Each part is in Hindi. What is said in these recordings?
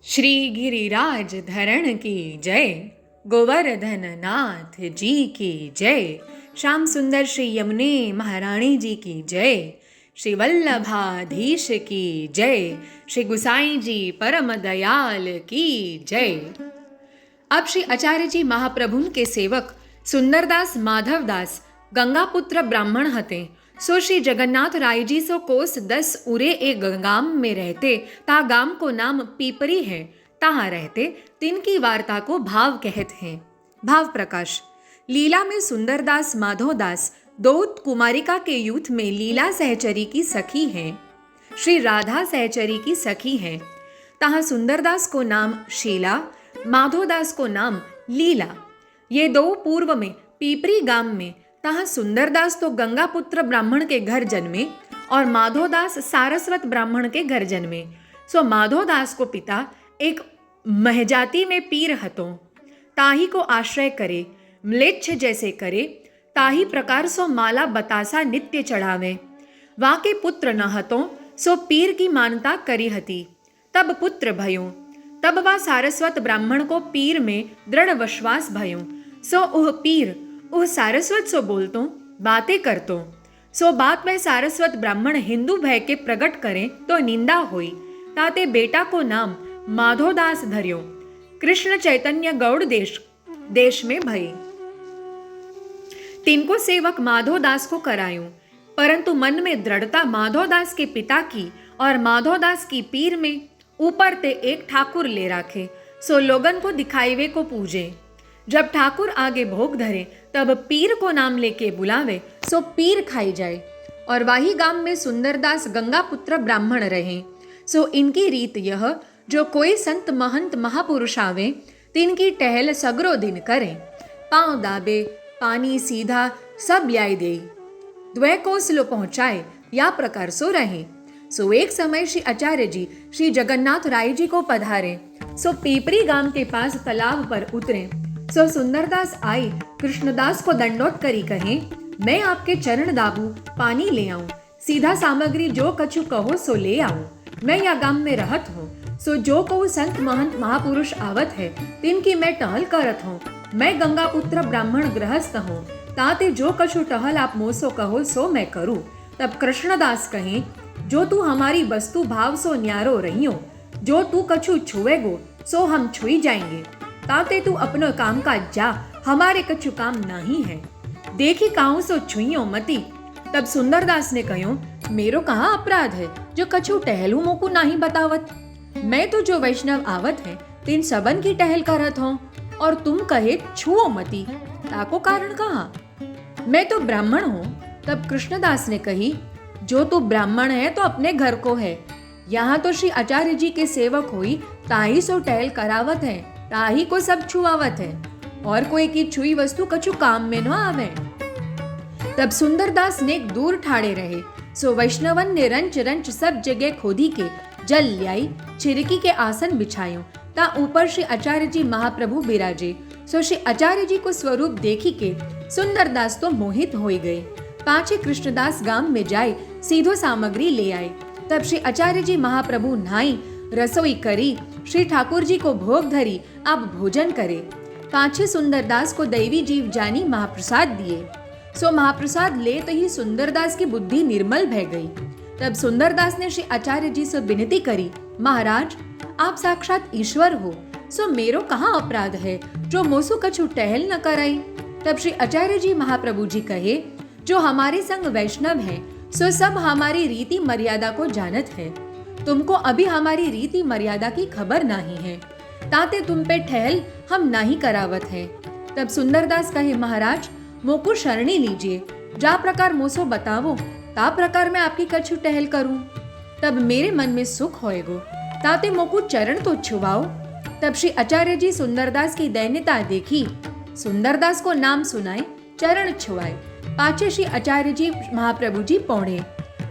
श्री गिरिराज धरण की जय, गोवर्धन नाथ जी की जय, श्याम सुंदर श्री यमुने महारानी जी की जय, श्री वल्लभाधीश की जय, श्री गुसाई जी परम दयाल की जय। अब श्री आचार्य जी महाप्रभु के सेवक सुंदरदास माधवदास गंगापुत्र ब्राह्मण हते। सो श्री जगन्नाथ राय जी सो कोस 10 उरे एक गाम में रहते। ता गाम को नाम पीपरी है। तहाँ रहते तिनकी वार्ता को भाव कहते हैं। भाव प्रकाश। लीला में सुंदरदास माधवदास दो कुमारिका के यूथ में लीला सहचरी की सखी हैं, श्री राधा सहचरी की सखी हैं। तहाँ सुंदरदास को नाम शीला, माधवदास को नाम लीला। ये दो पूर्व में पीपरी गाम में। तहाँ सुंदरदास तो गंगापुत्र ब्राह्मण के घर जन्मे और माधवदास सारस्वत ब्राह्मण के घर जन्मे। सो माधवदास को पिता एक महजाति में पीर हतो। ताही को आश्रय करे, म्लेच्छ जैसे करे, ताही प्रकार सो माला बतासा नित्य चढ़ावे। वा के पुत्र न हतो, सो पीर की मानता करी हती। तब पुत्र भयो। तब वा सारस्वत ब्राह्मण को पीर में दृढ़ विश्वास भयो। सो उह पीर उह सारस्वत सो बोलतो, बातें करतो। सो बात में सारस्वत ब्राह्मण हिंदू भय के प्रकट करें तो निंदा हुई। ताते बेटा को नाम माधवदास धर्यो। कृष्ण चैतन्य गौड़ देश में भई। तिनको सेवक माधवदास को करायूं, परंतु मन में दृढ़ता माधवदास के पिता की और माधवदास की पीर में ऊपर ते एक ठाकुर ले राखे। सो लोगन को दिखाईवे को पूजे। जब ठाकुर आगे भोग धरे तब पीर को नाम लेके बुलावे, सो पीर खाई जाए। और वाही गांव में सुंदरदास गंगापुत्र ब्राह्मण रहे। सो इनकी रीत यह, जो कोई संत महंत महापुरुष आवे तिनकी टहल सगरो दिन करें। पांव दाबे, पानी सीधा सब ल्याय दे, द्वै कोसलो पहुंचाए, या प्रकार सो रहे। सो एक समय श्री आचार्य जी श्री जगन्नाथ राय जी को पधारे। सो पीपरी गांव के पास तालाब पर उतरे। सो सुंदरदास आई, कृष्णदास को दंडोत करी कहे, मैं आपके चरण दाबू, पानी ले आऊं, सीधा सामग्री जो कछु कहो सो ले आऊं। मैं या गांव में रहत हूँ, सो जो को संत महंत महापुरुष आवत है तिनकी मैं टहल करत हूँ। मैं गंगापुत्र ब्राह्मण गृहस्थ हूँ। ताते जो कछु टहल आप मोसो कहो सो मैं करूँ। तब कृष्णदास कहे, जो तू हमारी वस्तु भाव सो न्यारो रहियो, जो तू कछु छुएगो सो हम छुई जाएंगे। ताते तू अपनो काम काज जा, हमारे कछु काम नहीं है। देखी काहू सो छुइयो मती। तब सुंदरदास ने कहो, मेरो कहाँ अपराध है, जो कछु टहलू मोकू नहीं बतावत। मैं तो जो वैष्णव आवत है तिन सबन की टहल करत हूँ, और तुम कहे छुओ मती, ताको कारण कहाँ? मैं तो ब्राह्मण हूँ। तब कृष्णदास ने कही, जो तू ब्राह्मण है तो अपने घर को है। यहाँ तो श्री आचार्य जी के सेवक हुई, ताही सो टहल करावत है, ताही को सब छुआवत है, और कोई की छुई वस्तु कछु काम में न आवे। तब सुंदरदास ने दूर ठाड़े रहे। सो वैष्णवन ने रंच रंच सब जगह खोदी के जल ल्याई, छिरकी के आसन बिछायो। ता ऊपर श्री आचार्य जी महाप्रभु बिराजे। सो श्री आचार्य जी को स्वरूप देखी के सुंदरदास तो मोहित हो गए। पाछे कृष्णदास गांव में जाए सीधो सामग्री ले आए। तब श्री आचार्य जी महाप्रभु नहाई, रसोई करी, श्री ठाकुर जी को भोग धरी, अब भोजन करे। पाछे सुंदरदास को दैवी जीव जानी महाप्रसाद दिए। सो महाप्रसाद ले तो ही सुंदरदास की बुद्धि निर्मल भय गई। तब सुंदरदास ने श्री आचार्य जी से विनती करी, महाराज आप साक्षात ईश्वर हो, सो मेरो कहाँ अपराध है, जो मोसु कछु टहल न कराई। तब श्री आचार्य जी महाप्रभु जी कहे, जो हमारे संग वैष्णव है सो सब हमारी रीति मर्यादा को जानत है। तुमको अभी हमारी रीति मर्यादा की खबर नहीं है, ताते तुम पे ठहल हम नहीं करावत है। तब सुंदरदास कहे, महाराज मोको शरणी लीजिए, जा प्रकार मोसो बतावो, ता प्रकार मैं आपकी कछु टहल करूं। तब मेरे मन में सुख होएगो, ताते मोको चरण तो छुवाओ। तब श्री आचार्य जी सुंदरदास की दैन्यता देखी, सुंदरदास को नाम सुनाए, चरण छुआए। पाछे श्री आचार्य जी महाप्रभु जी पौड़े।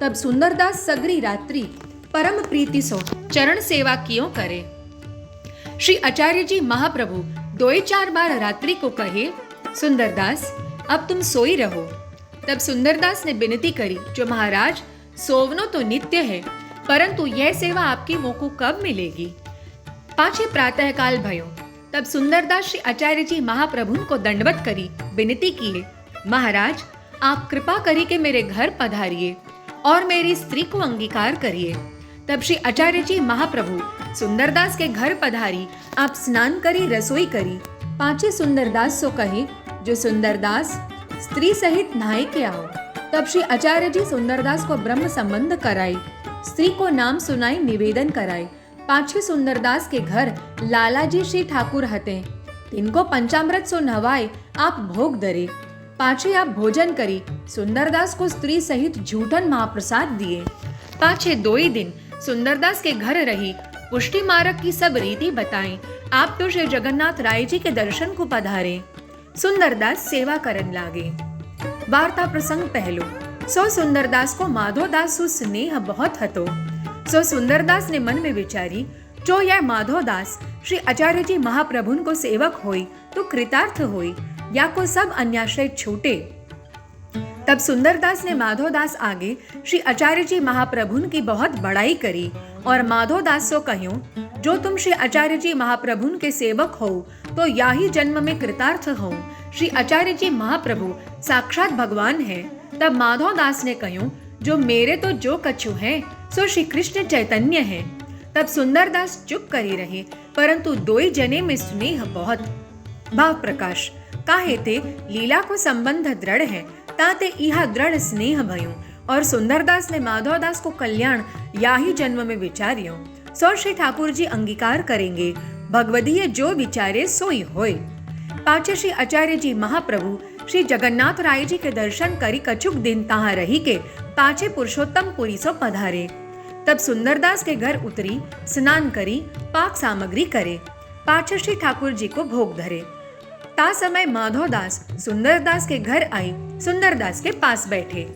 तब सुंदरदास सगरी रात्रि परम प्रीति सो चरण सेवा क्यों करे। श्री आचार्य जी महाप्रभु 2-4 बार रात्रि को कहे, सुंदरदास अब तुम सोई रहो। तब सुंदरदास ने विनती करी, जो महाराज सोवनो तो नित्य है, परंतु यह सेवा आपकी मोको कब मिलेगी। पाछे प्रातःकाल भयो, तब सुंदरदास श्री आचार्य जी महाप्रभु को दंडवत करी विनती किए, महाराज आप कृपा करी के मेरे घर पधारिए और मेरी स्त्री को अंगीकार करिए। तब श्री आचार्य जी महाप्रभु सुंदरदास के घर पधारी, आप स्नान करी रसोई करी। पाछे सुंदरदास सो कहे, जो सुंदरदास स्त्री सहित नहाए के आओ। तब श्री आचार्य जी सुंदरदास को ब्रह्म संबंध कराई, स्त्री को नाम सुनाई निवेदन कराए। पाछे सुंदरदास के घर लालाजी श्री ठाकुर हते, तिनको पंचामृत सो नहवाए आप भोग दरे। पाछे आप भोजन करी, सुंदरदास को स्त्री सहित झूठन महाप्रसाद दिए। पाछे 2 ही दिन सुंदरदास के घर रही, पुष्टि मार्ग की सब रीति बताई। आप तो श्री जगन्नाथ राय जी के दर्शन को पधारे। सुंदरदास सेवा करन लागे। वार्ता प्रसंग पहलो। सो सुंदरदास को माधोदास सु स्नेह बहुत हतो। सो सुंदरदास ने मन में विचारी, जो यह माधोदास श्री आचार्य जी महाप्रभुन को सेवक होई तो कृतार्थ होई, या को सब अन्याश्रय छूटे। तब सुंदरदास ने माधोदास आगे श्री आचार्य जी महाप्रभुन की बहुत बड़ाई करी और माधोदास सो कह्यो, जो तुम श्री आचार्य जी महाप्रभुन के सेवक हो तो या ही जन्म में कृतार्थ हो। श्री आचार्य जी महाप्रभु साक्षात भगवान है। तब माधोदास ने कह्यो, जो मेरे तो जो कछु है सो श्री कृष्ण चैतन्य है। तब सुंदरदास चुप करी रहे, परंतु 2 ही जने में स्नेह बहुत। भाव प्रकाश काहे ते लीला को संबंध दृढ़ है, ताते इहा दृढ़ स्नेह भयो। और सुंदरदास ने माधवदास को कल्याण या ही जन्म में विचार्यो। सो श्री ठाकुर जी अंगीकार करेंगे, भगवदीय जो विचारे सोई होय। पाछे श्री आचार्य जी महाप्रभु श्री जगन्नाथ राय जी के दर्शन करी कछुक दिन तहाँ रही के पाछे पुरुषोत्तम पुरी सो पधारे। तब सुंदरदास के घर उतरी, स्नान करी, पाक सामग्री करे, पाछे श्री ठाकुर जी को भोग धरे। ता समय माधवदास सुंदरदास के घर आई, सुंदरदास के पास बैठे।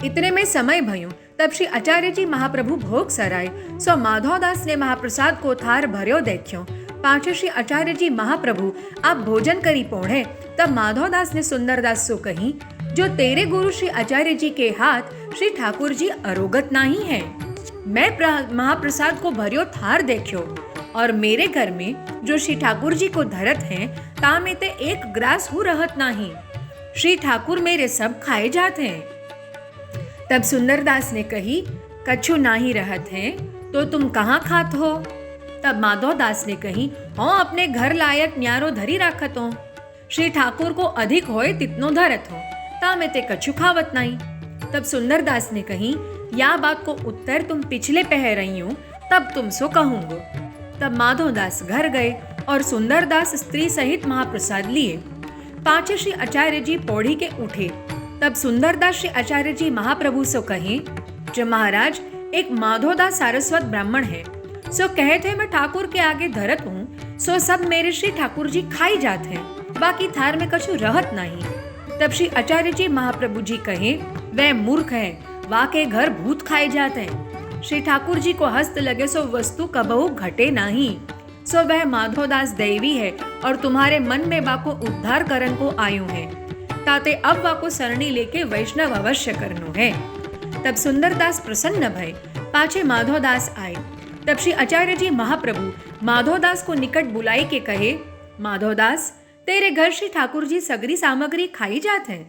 इतने में समय भयो, तब श्री आचार्य जी महाप्रभु भोग सराय। सो माधवदास ने महाप्रसाद को थार भर्यो देख्यो। पाछे श्री आचार्य जी महाप्रभु आप भोजन करी पोढ़े। तब माधवदास ने सुंदरदास सो कही, जो तेरे गुरु श्री आचार्य जी के हाथ श्री ठाकुर जी अरोगत नहीं है। मैं महाप्रसाद को भर्यो थार देख्यो और मेरे घर में जो श्री ठाकुर जी को धरत हैं, ता में ते 1 ग्रास हु रहत नहीं। श्री ठाकुर मेरे सब खाए जात हैं। तब सुंदरदास ने कही, कछु नाही रहत हैं तो तुम कहाँ खात हो। तब माधवदास ने कही, हाँ अपने घर लायक न्यारो धरी राखत हो। श्री ठाकुर को अधिक होए तितनो धरत हो, ता में ते कछु खावत नहीं। तब सुंदरदास ने कही, या बात को उत्तर तुम पिछले पह रही हो, तब तुम सो कहूंगो। तब माधवदास घर गए और सुंदरदास स्त्री सहित महाप्रसाद लिए। पाछे श्री आचार्य जी पौड़ी के उठे। तब सुंदरदास श्री आचार्य जी महाप्रभु सो कहे, जो महाराज एक माधवदास सारस्वत ब्राह्मण है, सो कहे थे मैं ठाकुर के आगे धरत हूँ, सो सब मेरे श्री ठाकुर जी खाई जात हैं, बाकी थार में कछु रहत नहीं। तब श्री आचार्य जी महाप्रभु जी कहे, वह मूर्ख है, वाके घर भूत खाए जाते हैं। श्री ठाकुर जी को हस्त लगे सो वस्तु कबहू घटे नहीं। सो वह माधवदास दैवी है और तुम्हारे मन में बाको उद्धार करन को आयु है, ताते अब वाको सरणी लेके वैष्णव अवश्य करनो है। तब सुंदरदास प्रसन्न भय। पाछे माधवदास आए। तब श्री आचार्य जी महाप्रभु माधवदास को निकट बुलाई के कहे, माधवदास तेरे घर श्री ठाकुर जी सगरी सामग्री खाई जात है।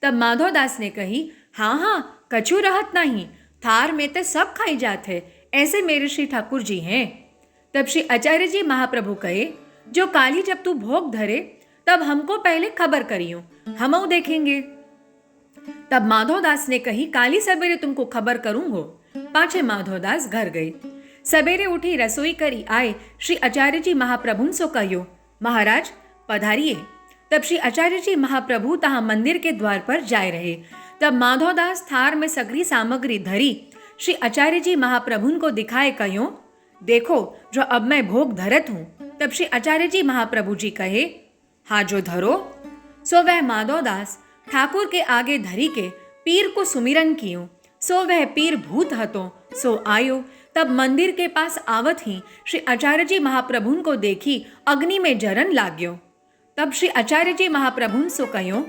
तब माधवदास ने कही, हाँ हाँ कछु रहत नहीं, थार में ते सब खाई जात है, ऐसे मेरे श्री ठाकुर जी हैं। तब श्री आचार्य जी महाप्रभु कहे, जो काली जब तू भोग धरे तब हमको पहले खबर करियो, हमऊ देखेंगे। तब माधवदास ने कही, काली सवेरे तुमको खबर करूंगो। पाछे माधवदास घर गए। सवेरे उठी रसोई करी आए श्री आचार्य जी महाप्रभु सो कहियो, महाराज पधारिए। तब श्री आचार्य जी महाप्रभु तहाँ मंदिर के द्वार पर जाए रहे। तब माधवदास थार में सगरी सामग्री धरी श्री आचार्य जी महाप्रभु को दिखाए कहो, देखो जो अब मैं भोग धरत हूँ। तब श्री आचार्य जी महाप्रभु जी कहे, हाँ जो धरो। सो वह माधवदास ठाकुर के आगे धरी के पीर को सुमिरन कियो। सो वह पीर भूत हतो सो आयो। तब मंदिर के पास आवत ही श्री आचार्य जी महाप्रभु को देखी अग्नि में जरन लाग्यो। तब श्री आचार्य जी महाप्रभु सो कहो,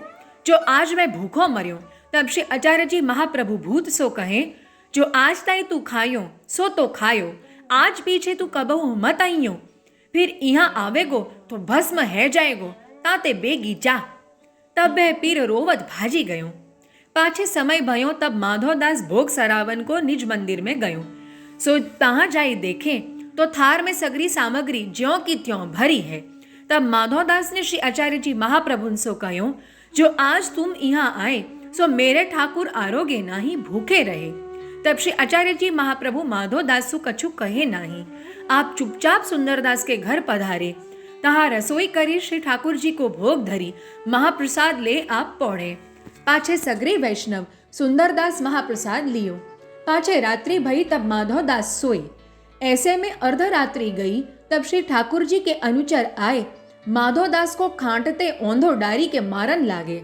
जो आज मैं भूखो मर्यो। तब श्री आचार्य जी महाप्रभु भूत सो कहे, जो आज ताई तू खायो सो तो खायो, आज पीछे तू कबहू मत आइयो। फिर यहाँ आवेगो तो भस्म है जाएगो, ताते बेगी जा। तब वह पीर रोवत भाजी गयो। पाछे समय भयो तब माधवदास भोग सरावन को निज मंदिर में गयो। सो तहाँ जाई देखे तो थार में सगरी सामग्री ज्यों की त्यों भरी है। तब माधवदास ने श्री आचार्य जी महाप्रभु सो कहो, जो आज तुम यहाँ आए सो मेरे ठाकुर आरोगे नाही, भूखे रहे। तब श्री आचार्य जी महाप्रभु माधवदास सु कछु कहे नाही। आप चुपचाप सुंदरदास के घर पधारे। तहाँ रसोई करी श्री ठाकुर जी को भोग धरी महाप्रसाद ले आप पौड़े। पाछे सगरे वैष्णव सुंदरदास महाप्रसाद लियो। पाछे रात्रि भई तब माधवदास सोई। ऐसे में अर्धरात्रि गई तब श्री ठाकुर जी के अनुचर आए, माधवदास को खांटते औंधो डारी के मारन लागे।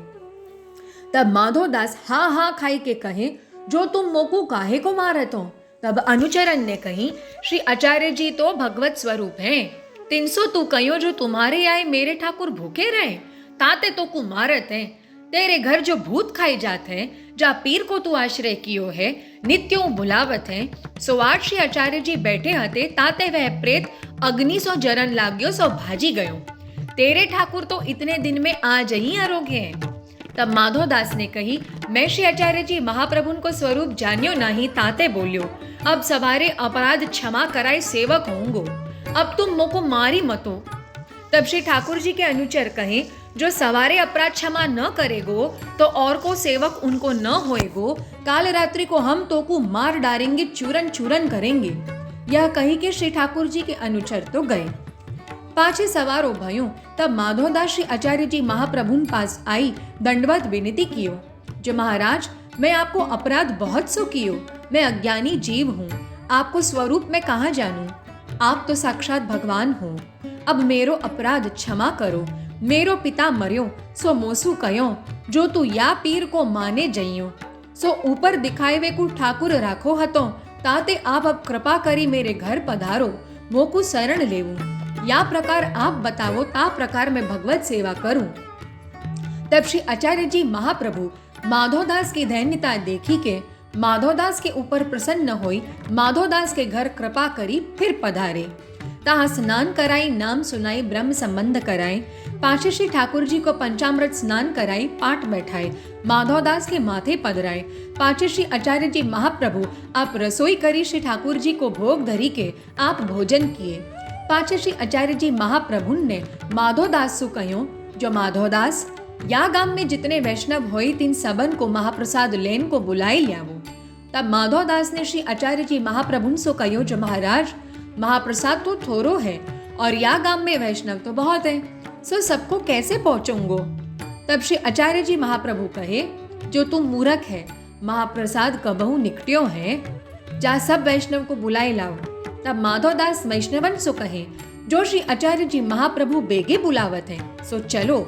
तब माधवदास हा हा खाई के कहे, जो तुम मोकू काहे को मारत हो। तब अनुचरन ने कही, श्री आचार्य जी तो भगवत स्वरूप हैं, तिनसो तू कहो जो तुम्हारे आए मेरे ठाकुर भूखे रहे, ताते तो कु मारत है। तेरे घर जो भूत खाई जात है, जा पीर को तू आश्रय कियो है, नित्यों बुलावत है। सो आज श्री आचार्य जी बैठे हते, ताते वह प्रेत अग्नि सो जरन लाग्यो सो भाजी गयो। तेरे ठाकुर तो इतने दिन में आज ही आरोग्य हैं। तब माधवदास ने कही, मैं श्री आचार्य जी महाप्रभु को स्वरूप जान्यो नहीं, ताते बोल्यो, अब सवारे अपराध क्षमा कराए सेवक होंगो, अब तुम मोको मारी मतो। तब श्री ठाकुर जी के अनुचर कहे, जो सवारे अपराध क्षमा न करेगो तो और को सेवक उनको न होएगो, काल रात्रि को हम तो को मार डालेंगे, चूरन चूरन करेंगे। यह कही के श्री ठाकुर जी के अनुचर तो गए। पाछे सवारो भयो तब माधवदास श्री आचार्य जी महाप्रभु पास आई दंडवत विनती कियो, जो महाराज मैं आपको अपराध बहुत सो कियो, मैं अज्ञानी जीव हूँ, आपको स्वरूप में कहाँ जानूं, आप तो साक्षात भगवान हो, अब मेरो अपराध क्षमा करो। मेरो पिता मर्यो सो मोसू कयो, जो तू या पीर को माने जइयो, सो ऊपर दिखाए वे को ठाकुर राखो हतो, ताते आप अब कृपा करी मेरे घर पधारो, मोकू शरण लेवूं। या प्रकार आप बतावो, ता प्रकार मैं भगवत सेवा करूं। तब श्री आचार्य जी महाप्रभु माधवदास की दैन्यता देखी के माधवदास के ऊपर प्रसन्न होई, माधवदास के घर कृपा करी फिर पधारे। तहाँ स्नान कराई, नाम सुनाई, ब्रह्म संबंध कराए। पाछे श्री ठाकुर जी को पंचामृत स्नान कराई, पाठ बैठाए, माधवदास के माथे पधराए। पाछे श्री आचार्य जी महाप्रभु आप रसोई करी श्री ठाकुर जी को भोग धरी के आप भोजन किए। पाछे श्री आचार्य जी महाप्रभु ने माधवदास सु कहो, जो माधवदास या गाम में जितने वैष्णव होई तीन सबन को महाप्रसाद लेन को बुलाई लियावो। तब माधवदास ने श्री आचार्य जी महाप्रभु सो कहो, जो महाराज महाप्रसाद तो थोरो है और या गाम में वैष्णव तो बहुत है, सो सबको कैसे पहुंचूंगो। तब श्री आचार्य जी महाप्रभु कहे, जो तुम मूर्ख है, महाप्रसाद कबहू निकट्यो है, जा सब वैष्णव को बुलाई लाओ। तब माधवदास वैष्णवन सो कहे, जो श्री आचार्य जी महाप्रभु बेगे बुलावत है, सो चलो।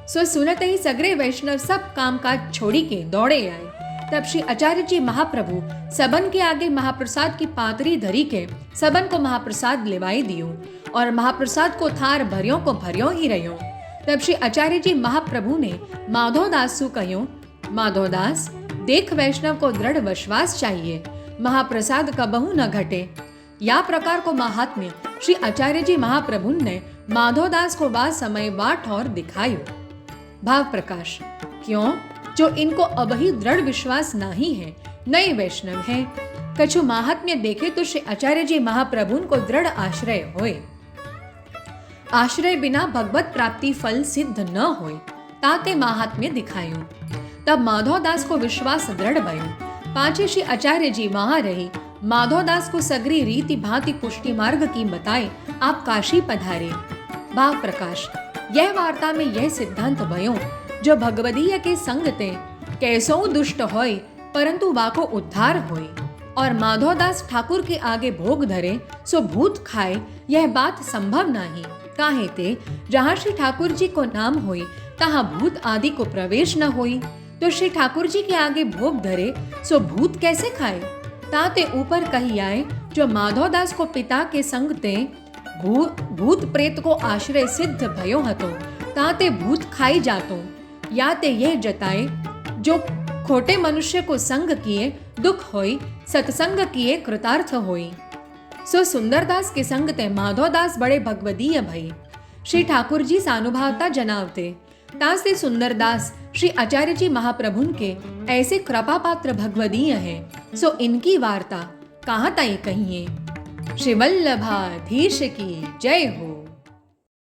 सो सुनते ही सगरे वैष्णव सब काम काज छोड़ी के दौड़े आए। तब श्री आचार्य जी महाप्रभु सबन के आगे महाप्रसाद की पातरी धरी के सबन को महाप्रसाद लेवाई दियो और महाप्रसाद को थार भरियो को भरियो ही रहो। तब श्री आचार्य जी महाप्रभु ने माधवदास सु कहो, माधवदास देख वैष्णव को दृढ़ विश्वास चाहिए, महाप्रसाद कबहू न घटे। या प्रकार को महात्म्य श्री आचार्य जी महाप्रभु ने माधवदास को बा समय बा ठौर दिखायो। भाव प्रकाश, क्यों जो इनको अब ही दृढ़ विश्वास नहीं है, नए वैष्णव हैं, कछु महात्म्य देखे तो श्री आचार्य जी महाप्रभु को दृढ़ आश्रय होए। आश्रय बिना भगवत प्राप्ति फल सिद्ध न होए, ताते महात्म्य दिखायो। तब माधवदास को विश्वास दृढ़ भयो। पाछे श्री आचार्य जी वहां रही, माधवदास को सगरी रीति भांति पुष्टि मार्ग की बताए, आप काशी पधारे। भाव प्रकाश, यह वार्ता में यह सिद्धांत भयो, जो भगवदीय के संग ते कैसो दुष्ट होय, परंतु वाको उद्धार होय। और माधवदास ठाकुर के आगे भोग धरे सो भूत खाए, यह बात संभव नहीं। काहे ते जहाँ श्री ठाकुर जी को नाम होई, तहाँ भूत आदि को प्रवेश न होई। तो श्री ठाकुर जी के आगे भोग धरे सो भूत कैसे खाए। ताते ऊपर कही आए, जो माधवदास को पिता के संग ते भूत प्रेत को आश्रय सिद्ध भयो हतो, ताते भूत खाई जातो। या ते यह जताए, जो खोटे मनुष्य को संग किए दुख होई, सत्संग किए कृतार्थ होई। सो सुंदरदास के संग ते माधोदास बड़े भगवदीय भई। श्री ठाकुर जी सानुभावता जनावते तास ते सुंदरदास श्री आचार्य जी महाप्रभुन के ऐसे कृपा पात्र भगवदीय हैं, सो इनकी वार्ता कहाँ ताई कहिए। श्री वल्लभाधीश की जय हो।